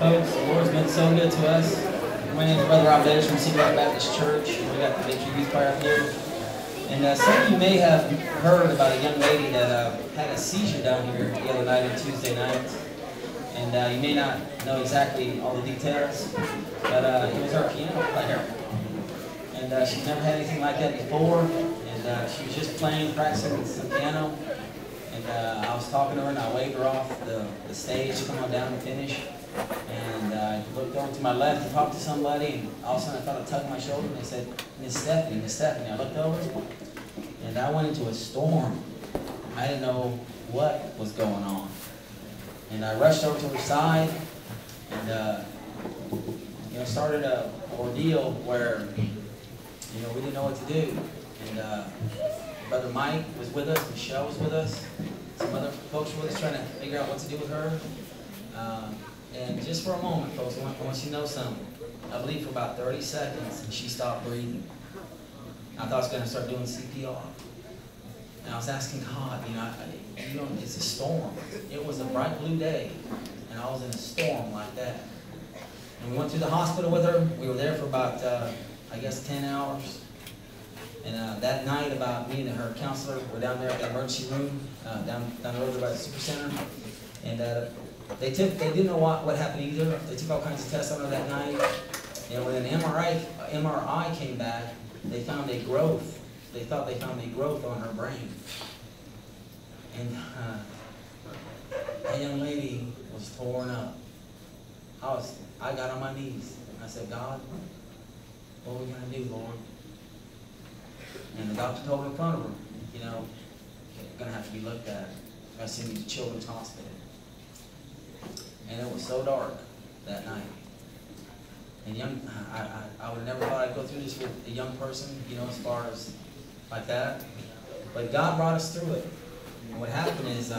Folks, the Lord's been so good to us. My name is Brother Rob Davis from Cedar Rock Baptist Church. We got the Victory Youth Choir up here. And some of you may have heard about a young lady that had a seizure down here the other night on Tuesday night. And you may not know exactly all the details, but it was her piano player. And she's never had anything like that before. And she was just playing, practicing some piano. And I was talking to her and I waved her off the stage to come on down and finish. And I looked over to my left to talk to somebody, and all of a sudden I felt a tug on my shoulder, and they said, Miss Stephanie, Miss Stephanie. I looked over, and I went into a storm. I didn't know what was going on. And I rushed over to her side, and started an ordeal where, we didn't know what to do. And Brother Mike was with us, Michelle was with us, some other folks were with us trying to figure out what to do with her. And just for a moment, folks, I want you to know something. I believe for about 30 seconds, she stopped breathing. I thought I was going to start doing CPR. And I was asking God, it's a storm. It was a bright blue day, and I was in a storm like that. And we went to the hospital with her. We were there for about, 10 hours. And that night, me and her counselor were down there at the emergency room, down the road by the super center. And they didn't know what happened either. They took all kinds of tests on her that night. And when an MRI came back, they found a growth. They thought they found a growth on her brain. And that young lady was torn up. I got on my knees. I said, God, what are we going to do, Lord? And the doctor told me in front of her, you're going to have to be looked at. You're going to send you to Children's Hospital. And it was so dark that night. And I would have never thought I'd go through this with a young person, as far as like that. But God brought us through it. And what happened is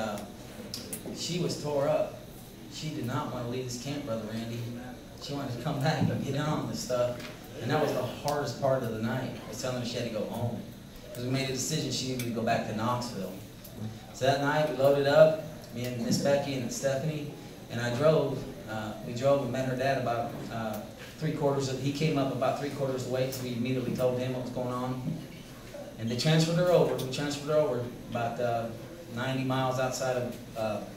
she was tore up. She did not want to leave this camp, Brother Randy. She wanted to come back and get in on this stuff. And that was the hardest part of the night, was telling her she had to go home. Because we made a decision she needed to go back to Knoxville. So that night we loaded up, me and Miss Becky and Stephanie. And I drove, we drove and met her dad about he came up about 3/4 of the way, so we immediately told him what was going on. And they transferred her over. We transferred her over about 90 miles outside of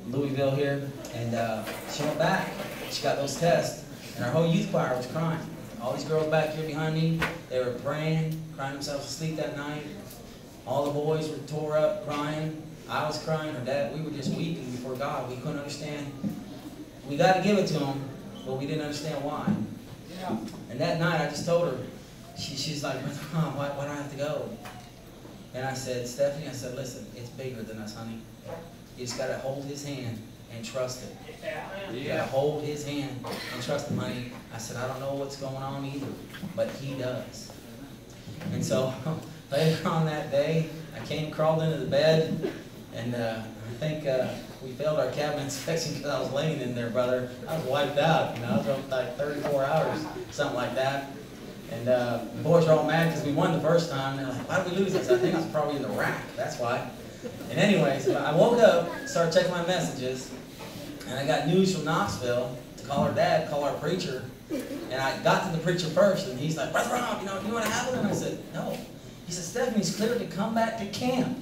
Louisville here. And she went back. She got those tests. And our whole youth choir was crying. All these girls back here behind me, they were praying, crying themselves to sleep that night. All the boys were tore up, crying. I was crying, her dad, we were just weeping before God. We couldn't understand. We got to give it to him, but we didn't understand why. Yeah. And that night, I just told her, she's like, Mom, why do I have to go? And I said, Stephanie, listen, it's bigger than us, honey. You just got to hold his hand and trust it. You got to hold his hand and trust him, honey. I said, I don't know what's going on either, but he does. And so later on that day, I crawled into the bed. And I think we failed our cabin inspection because I was laying in there, brother. I was wiped out. I was up like 34 hours, something like that. And the boys were all mad because we won the first time. They're like, why did we lose this? I think I was probably in the rack. That's why. And anyways, I woke up, started checking my messages, and I got news from Knoxville to call her dad, call our preacher. And I got to the preacher first, and he's like, Brother Rob, do you want to have it? And I said, no. He said, Stephanie's cleared to come back to camp.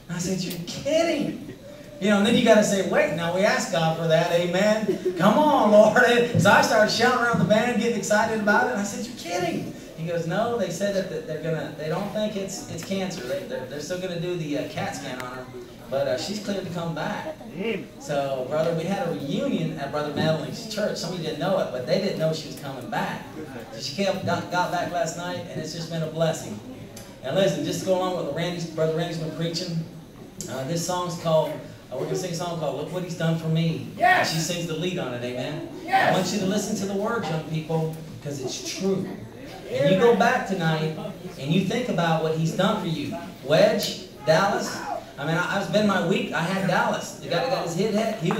I said, you're kidding. And then you got to say, wait, now we asked God for that, amen. Come on, Lord. So I started shouting around the band, getting excited about it. And I said, you're kidding. He goes, no, they said that they don't think it's cancer. They're still going to do the CAT scan on her. But she's cleared to come back. So, brother, we had a reunion at Brother Madeline's church. Some of you didn't know it, but they didn't know she was coming back. So she got back last night, and it's just been a blessing. And listen, just to go along with what Brother Randy's been preaching, this song's called, we're going to sing a song called Look What He's Done For Me. Yes. And she sings the lead on it, amen? Yes. I want you to listen to the words, young people, because it's true. And you go back tonight, and you think about what he's done for you. Wedge, Dallas. I mean, I spent my week, I had Dallas. The guy that got his hit, he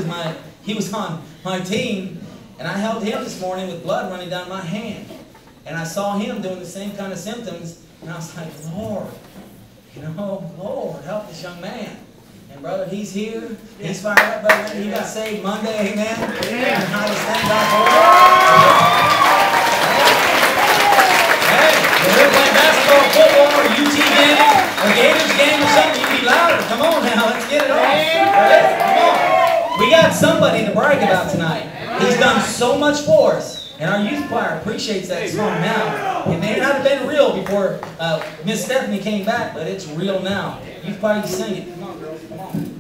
was on my team, and I held him this morning with blood running down my hand. And I saw him doing the same kind of symptoms, and I was like, Lord, Lord, help this young man. And brother, he's here. He's fired up, brother. He got saved Monday, amen. Amen. I just thank God for it. Hey, if we're playing basketball, football, or UT game, or Gators game or something, you be louder. Come on now, let's get it on. Come on. We got somebody to brag about tonight. He's done so much for us. And our youth choir appreciates that song now. It may not have been real before Miss Stephanie came back, but it's real now. Youth choir, you sing it. Come on, girls. Come on.